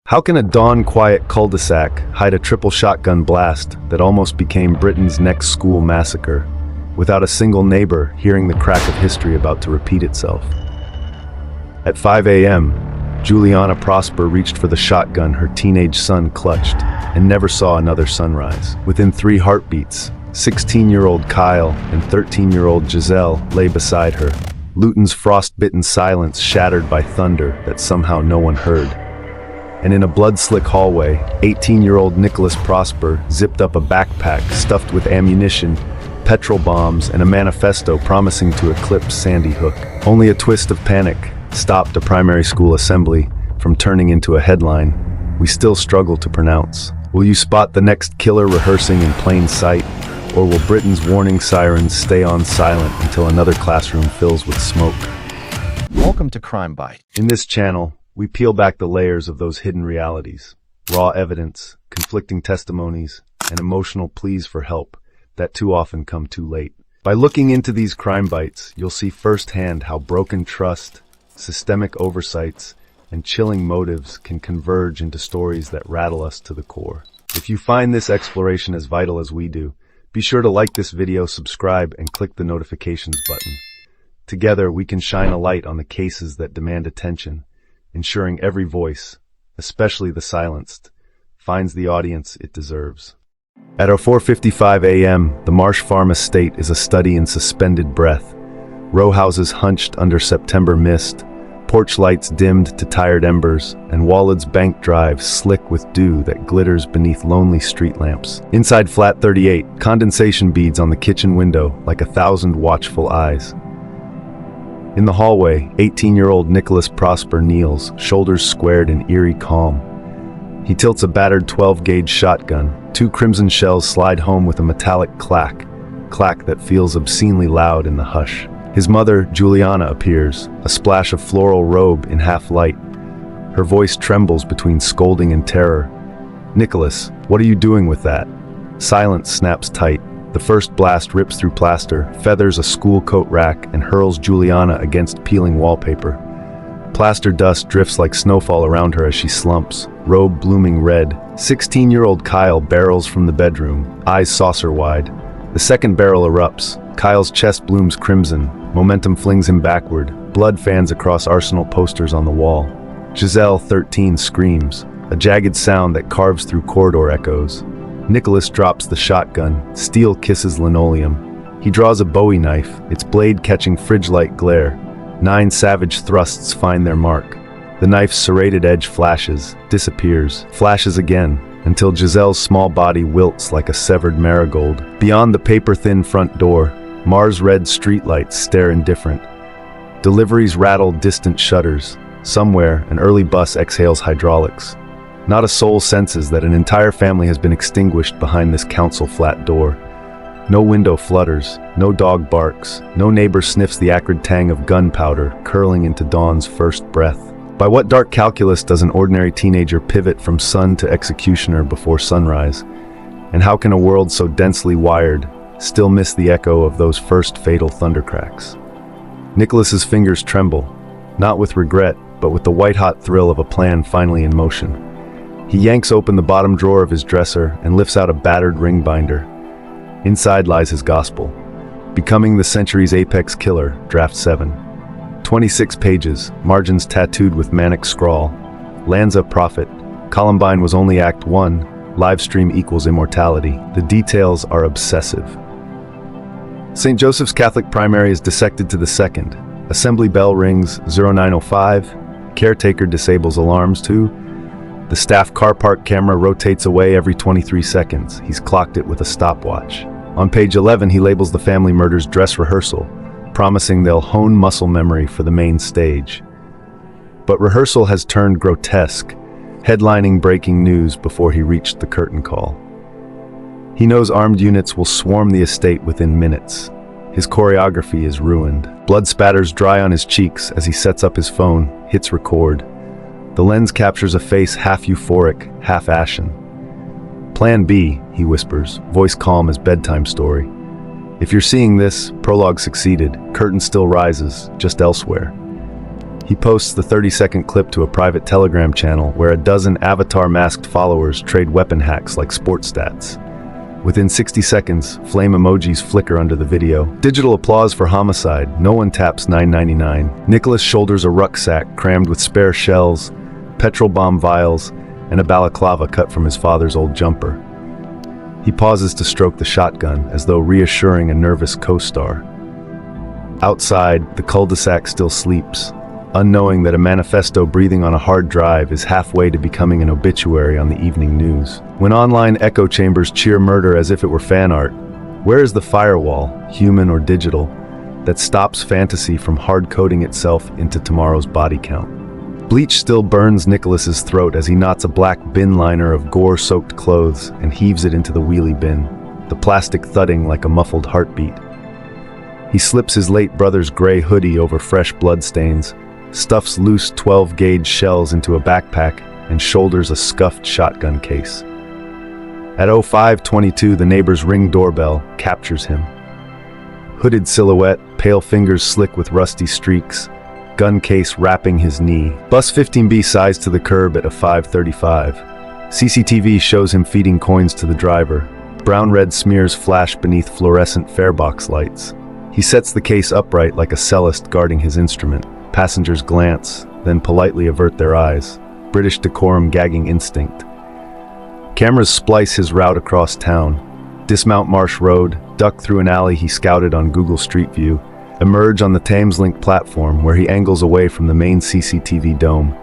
How can a dawn-quiet cul-de-sac hide a triple shotgun blast that almost became Britain's next school massacre, without a single neighbor hearing the crack of history about to repeat itself? At 5 a.m., Juliana Prosper reached for the shotgun her teenage son clutched and never saw another sunrise. Within 3 heartbeats, 16-year-old Kyle and 13-year-old Giselle lay beside her, Luton's frost-bitten silence shattered by thunder that somehow no one heard. And in a blood-slick hallway, 18-year-old Nicholas Prosper zipped up a backpack stuffed with ammunition, petrol bombs, and a manifesto promising to eclipse Sandy Hook. Only a twist of panic stopped a primary school assembly from turning into a headline we still struggle to pronounce. Will you spot the next killer rehearsing in plain sight, or will Britain's warning sirens stay on silent until another classroom fills with smoke? Welcome to Crime Bite. In this channel, we peel back the layers of those hidden realities, raw evidence, conflicting testimonies, and emotional pleas for help that too often come too late. By looking into these crime bites, you'll see firsthand how broken trust, systemic oversights, and chilling motives can converge into stories that rattle us to the core. If you find this exploration as vital as we do, be sure to like this video, subscribe, and click the notifications button. Together, we can shine a light on the cases that demand attention, ensuring every voice, especially the silenced, finds the audience it deserves. At 4:55 a.m., the Marsh Farm estate is a study in suspended breath. Row houses hunched under September mist, porch lights dimmed to tired embers, and Walled's Bank Drive slick with dew that glitters beneath lonely street lamps. Inside flat 38, condensation beads on the kitchen window like 1,000 watchful eyes. In the hallway, 18-year-old Nicholas Prosper kneels, shoulders squared in eerie calm. He tilts a battered 12-gauge shotgun. 2 crimson shells slide home with a metallic clack that feels obscenely loud in the hush. His mother, Juliana, appears, a splash of floral robe in half-light. Her voice trembles between scolding and terror. "Nicholas, what are you doing with that?" Silence snaps tight. The first blast rips through plaster, feathers a school coat rack, and hurls Juliana against peeling wallpaper. Plaster dust drifts like snowfall around her as she slumps, robe blooming red. 16-year-old Kyle barrels from the bedroom, eyes saucer-wide. The second barrel erupts. Kyle's chest blooms crimson. Momentum flings him backward. Blood fans across Arsenal posters on the wall. Giselle, 13, screams, a jagged sound that carves through corridor echoes. Nicholas drops the shotgun. Steel kisses linoleum. He draws a Bowie knife, its blade catching fridge-like glare. 9 savage thrusts find their mark. The knife's serrated edge flashes, disappears, flashes again, until Giselle's small body wilts like a severed marigold. Beyond the paper-thin front door, Mars-red streetlights stare indifferent. Deliveries rattle distant shutters. Somewhere, an early bus exhales hydraulics. Not a soul senses that an entire family has been extinguished behind this council flat door. No window flutters, no dog barks, no neighbor sniffs the acrid tang of gunpowder curling into dawn's first breath. By what dark calculus does an ordinary teenager pivot from son to executioner before sunrise? And how can a world so densely wired still miss the echo of those first fatal thundercracks? Nicholas's fingers tremble, not with regret, but with the white-hot thrill of a plan finally in motion. He yanks open the bottom drawer of his dresser and lifts out a battered ring binder. Inside lies his gospel. Becoming the Century's Apex Killer, Draft 7. 26 pages, margins tattooed with manic scrawl. Lanza Prophet. Columbine was only Act 1. Livestream equals immortality. The details are obsessive. St. Joseph's Catholic Primary is dissected to the second. Assembly bell rings 0905. Caretaker disables alarms too. The staff car park camera rotates away every 23 seconds. He's clocked it with a stopwatch. On page 11, he labels the family murder's dress rehearsal, promising they'll hone muscle memory for the main stage. But rehearsal has turned grotesque, headlining breaking news before he reached the curtain call. He knows armed units will swarm the estate within minutes. His choreography is ruined. Blood spatters dry on his cheeks as he sets up his phone, hits record. The lens captures a face half euphoric, half ashen. "Plan B," he whispers, voice calm as bedtime story. "If you're seeing this, prologue succeeded. Curtain still rises, just elsewhere." He posts the 30-second clip to a private Telegram channel where a dozen avatar-masked followers trade weapon hacks like sports stats. Within 60 seconds, flame emojis flicker under the video. Digital applause for homicide. No one taps $9.99. Nicholas shoulders a rucksack crammed with spare shells, petrol bomb vials, and a balaclava cut from his father's old jumper. He pauses to stroke the shotgun as though reassuring a nervous co-star. Outside, the cul-de-sac still sleeps, unknowing that a manifesto breathing on a hard drive is halfway to becoming an obituary on the evening news. When online echo chambers cheer murder as if it were fan art, where is the firewall, human or digital, that stops fantasy from hard-coding itself into tomorrow's body count? Bleach still burns Nicholas's throat as he knots a black bin liner of gore-soaked clothes and heaves it into the wheelie bin, the plastic thudding like a muffled heartbeat. He slips his late brother's gray hoodie over fresh bloodstains, stuffs loose 12-gauge shells into a backpack, and shoulders a scuffed shotgun case. At 05:22, the neighbor's Ring doorbell captures him. Hooded silhouette, pale fingers slick with rusty streaks, gun case wrapping his knee. Bus 15B sized to the curb at a 5:35. CCTV shows him feeding coins to the driver. Brown-red smears flash beneath fluorescent farebox lights. He sets the case upright like a cellist guarding his instrument. Passengers glance, then politely avert their eyes. British decorum gagging instinct. Cameras splice his route across town. Dismount Marsh Road, duck through an alley he scouted on Google Street View, emerge on the Thameslink platform where he angles away from the main CCTV dome.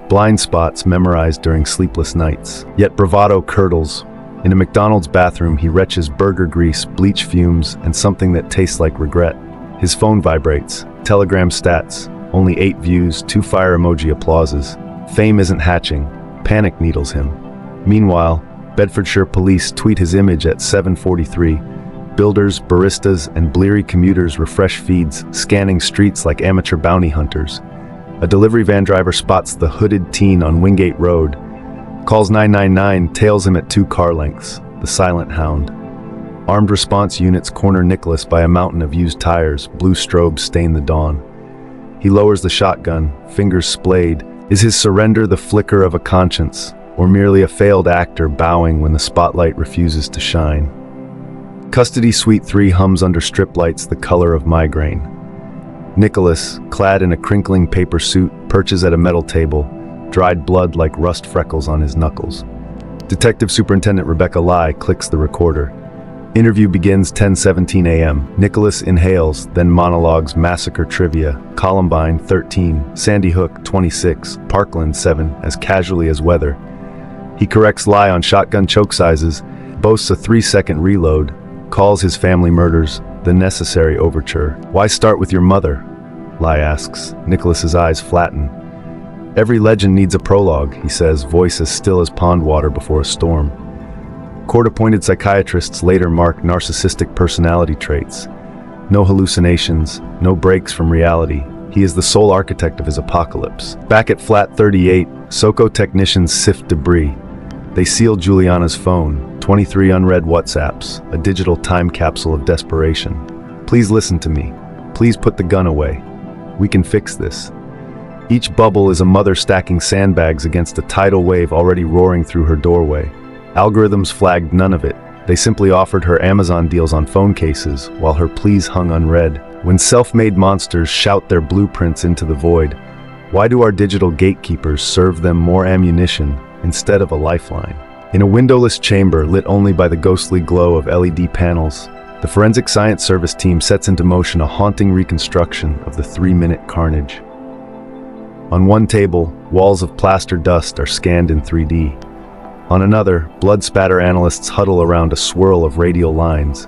Blind spots memorized during sleepless nights. Yet bravado curdles. In a McDonald's bathroom, he retches burger grease, bleach fumes, and something that tastes like regret. His phone vibrates. Telegram stats. Only 8 views, 2 fire emoji applauses. Fame isn't hatching. Panic needles him. Meanwhile, Bedfordshire police tweet his image at 7:43. Builders, baristas, and bleary commuters refresh feeds, scanning streets like amateur bounty hunters. A delivery van driver spots the hooded teen on Wingate Road, calls 999, tails him at 2 car lengths, the silent hound. Armed response units corner Nicholas by a mountain of used tires, blue strobes stain the dawn. He lowers the shotgun, fingers splayed. Is his surrender the flicker of a conscience, or merely a failed actor bowing when the spotlight refuses to shine? Custody Suite 3 hums under strip lights the color of migraine. Nicholas, clad in a crinkling paper suit, perches at a metal table, dried blood like rust freckles on his knuckles. Detective Superintendent Rebecca Lai clicks the recorder. Interview begins 10:17 a.m. Nicholas inhales, then monologues Massacre trivia, Columbine 13, Sandy Hook 26, Parkland 7, as casually as weather. He corrects Lai on shotgun choke sizes, boasts a 3-second reload, calls his family murders the necessary overture. Why start with your mother? Lai asks. Nicholas's eyes flatten. Every legend needs a prologue, he says, voice as still as pond water before a storm. Court-appointed psychiatrists later mark narcissistic personality traits. No hallucinations, no breaks from reality. He is the sole architect of his apocalypse. Back at Flat 38, SOCO technicians sift debris. They seal Juliana's phone, 23 unread WhatsApps, a digital time capsule of desperation. Please listen to me. Please put the gun away. We can fix this. Each bubble is a mother stacking sandbags against a tidal wave already roaring through her doorway. Algorithms flagged none of it. They simply offered her Amazon deals on phone cases, while her pleas hung unread. When self-made monsters shout their blueprints into the void, why do our digital gatekeepers serve them more ammunition instead of a lifeline? In a windowless chamber lit only by the ghostly glow of LED panels, the Forensic Science Service team sets into motion a haunting reconstruction of the 3-minute carnage. On one table, walls of plaster dust are scanned in 3D. On another, blood spatter analysts huddle around a swirl of radial lines,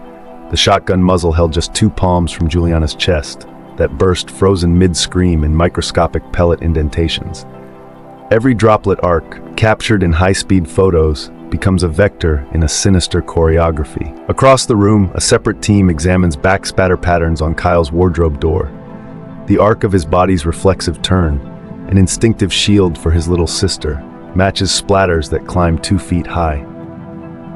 the shotgun muzzle held just 2 palms from Juliana's chest, that burst frozen mid-scream in microscopic pellet indentations. Every droplet arc, captured in high-speed photos, becomes a vector in a sinister choreography. Across the room, a separate team examines backspatter patterns on Kyle's wardrobe door. The arc of his body's reflexive turn, an instinctive shield for his little sister, matches splatters that climb 2 feet high.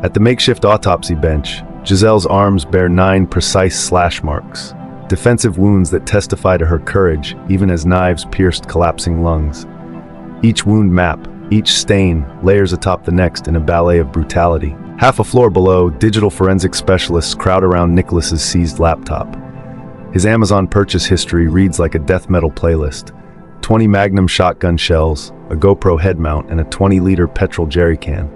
At the makeshift autopsy bench, Giselle's arms bear 9 precise slash marks. defensive wounds that testify to her courage, even as knives pierced collapsing lungs. Each wound map, each stain, layers atop the next in a ballet of brutality. Half a floor below, digital forensic specialists crowd around Nicholas's seized laptop. His Amazon purchase history reads like a death metal playlist. 20 Magnum shotgun shells, a GoPro head mount, and a 20-liter petrol jerry can.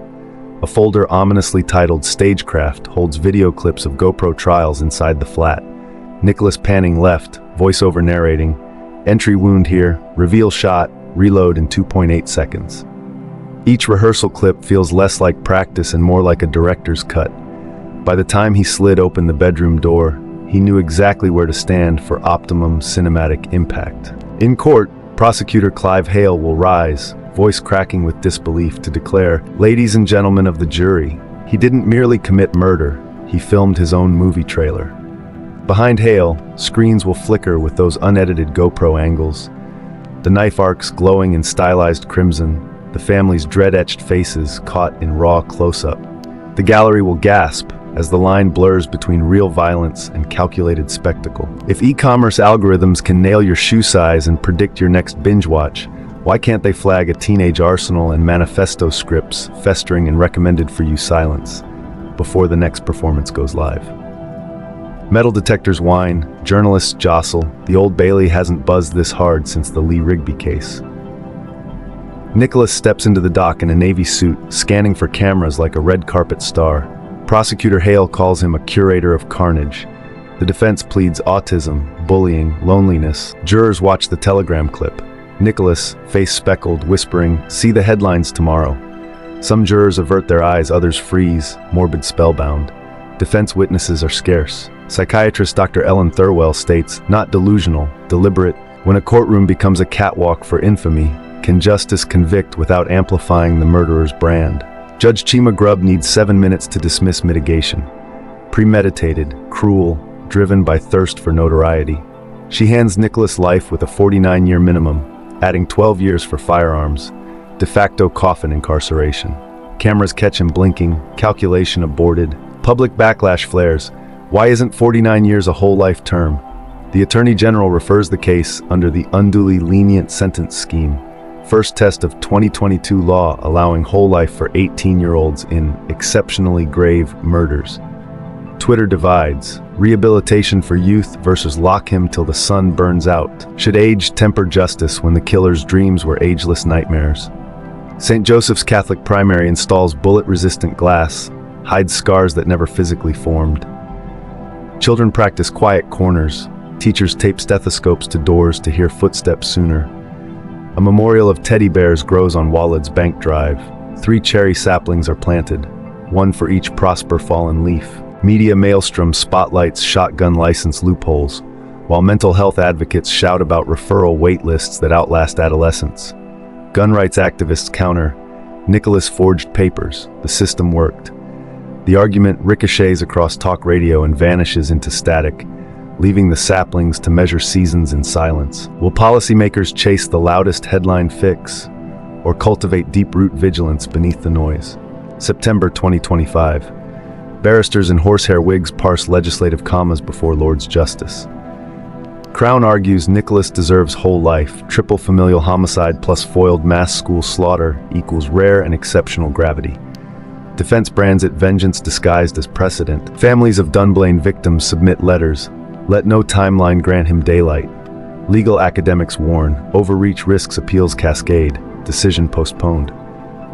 A folder ominously titled Stagecraft holds video clips of GoPro trials inside the flat. Nicholas panning left, voiceover narrating, entry wound here, reveal shot, reload in 2.8 seconds. Each rehearsal clip feels less like practice and more like a director's cut. By the time he slid open the bedroom door, he knew exactly where to stand for optimum cinematic impact. In court, prosecutor Clive Hale will rise, voice cracking with disbelief, to declare, "Ladies and gentlemen of the jury, he didn't merely commit murder, he filmed his own movie trailer." Behind Hale, screens will flicker with those unedited GoPro angles. The knife arcs glowing in stylized crimson, the family's dread-etched faces caught in raw close-up. The gallery will gasp as the line blurs between real violence and calculated spectacle. If e-commerce algorithms can nail your shoe size and predict your next binge watch, why can't they flag a teenage arsenal and manifesto scripts festering in recommended-for-you silence before the next performance goes live? Metal detectors whine, journalists jostle. The Old Bailey hasn't buzzed this hard since the Lee Rigby case. Nicholas steps into the dock in a navy suit, scanning for cameras like a red carpet star. Prosecutor Hale calls him a curator of carnage. The defense pleads autism, bullying, loneliness. Jurors watch the telegram clip. Nicholas, face speckled, whispering, "See the headlines tomorrow." Some jurors avert their eyes, others freeze, morbid spellbound. Defense witnesses are scarce. Psychiatrist Dr. Ellen Thirlwell states, "Not delusional, deliberate. When a courtroom becomes a catwalk for infamy, can justice convict without amplifying the murderer's brand?" Judge Chima Grubb needs 7 minutes to dismiss mitigation. Premeditated, cruel, driven by thirst for notoriety. She hands Nicholas life with a 49-year minimum, adding 12 years for firearms, de facto coffin incarceration. Cameras catch him blinking, calculation aborted. Public backlash flares. Why isn't 49 years a whole life term? The Attorney General refers the case under the unduly lenient sentence scheme. First test of 2022 law allowing whole life for 18-year-olds in exceptionally grave murders. Twitter divides. Rehabilitation for youth versus lock him till the sun burns out. Should age temper justice when the killer's dreams were ageless nightmares? St. Joseph's Catholic Primary installs bullet-resistant glass, hides scars that never physically formed. Children practice quiet corners. Teachers tape stethoscopes to doors to hear footsteps sooner. A memorial of teddy bears grows on Walled's Bank Drive. 3 cherry saplings are planted, one for each prosper fallen leaf. Media maelstrom spotlights shotgun license loopholes, while mental health advocates shout about referral wait lists that outlast adolescence. Gun rights activists counter, Nicholas forged papers, the system worked. The argument ricochets across talk radio and vanishes into static, leaving the saplings to measure seasons in silence. Will policymakers chase the loudest headline fix, or cultivate deep-root vigilance beneath the noise? September 2025. Barristers in horsehair wigs parse legislative commas before Lord's Justice. Crown argues Nicholas deserves whole life. Triple familial homicide plus foiled mass school slaughter equals rare and exceptional gravity. Defense brands it vengeance disguised as precedent. Families of Dunblane victims submit letters. Let no timeline grant him daylight. Legal academics warn. Overreach risks appeals cascade. Decision postponed.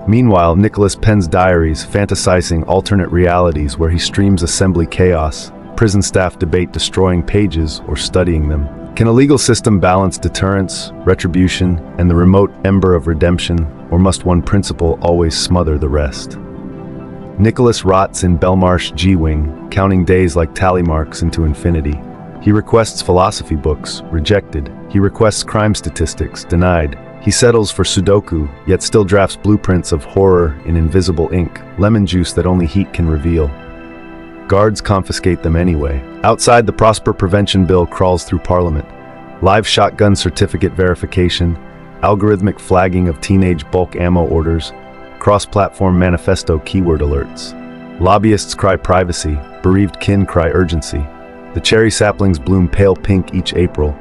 Meanwhile, Nicholas pens diaries, fantasizing alternate realities where he streams assembly chaos. Prison staff debate destroying pages or studying them. Can a legal system balance deterrence, retribution, and the remote ember of redemption, or must one principle always smother the rest? Nicholas rots in Belmarsh G-Wing, counting days like tally marks into infinity. He requests philosophy books, rejected. He requests crime statistics, denied. He settles for Sudoku, yet still drafts blueprints of horror in invisible ink, lemon juice that only heat can reveal. Guards confiscate them anyway. Outside, the Prosper Prevention Bill crawls through Parliament. Live shotgun certificate verification, algorithmic flagging of teenage bulk ammo orders, cross-platform manifesto keyword alerts. Lobbyists cry privacy, bereaved kin cry urgency. The cherry saplings bloom pale pink each April.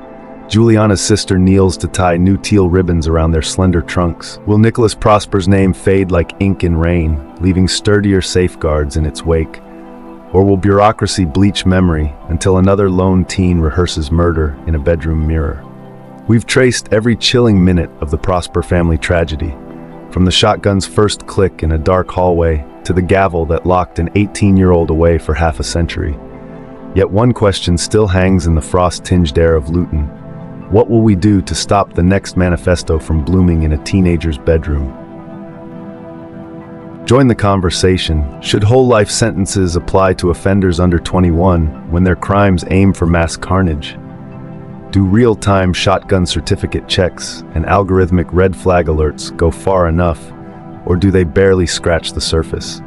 Juliana's sister kneels to tie new teal ribbons around their slender trunks. Will Nicholas Prosper's name fade like ink in rain, leaving sturdier safeguards in its wake? Or will bureaucracy bleach memory until another lone teen rehearses murder in a bedroom mirror? We've traced every chilling minute of the Prosper family tragedy, from the shotgun's first click in a dark hallway to the gavel that locked an 18-year-old away for half a century. Yet one question still hangs in the frost-tinged air of Luton. What will we do to stop the next manifesto from blooming in a teenager's bedroom? Join the conversation. Should whole life sentences apply to offenders under 21 when their crimes aim for mass carnage? Do real-time shotgun certificate checks and algorithmic red flag alerts go far enough, or do they barely scratch the surface?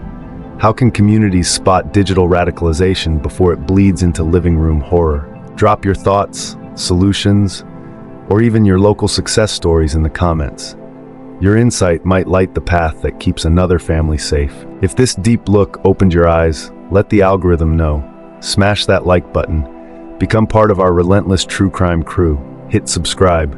How can communities spot digital radicalization before it bleeds into living room horror? Drop your thoughts, solutions, or even your local success stories in the comments. Your insight might light the path that keeps another family safe. If this deep look opened your eyes, let the algorithm know. Smash that like button. Become part of our relentless true crime crew. Hit subscribe.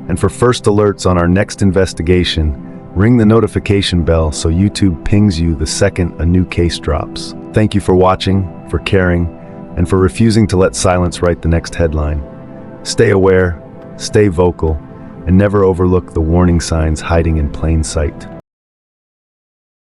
And for first alerts on our next investigation, ring the notification bell so YouTube pings you the second a new case drops. Thank you for watching, for caring, and for refusing to let silence write the next headline. Stay aware, stay vocal, and never overlook the warning signs hiding in plain sight.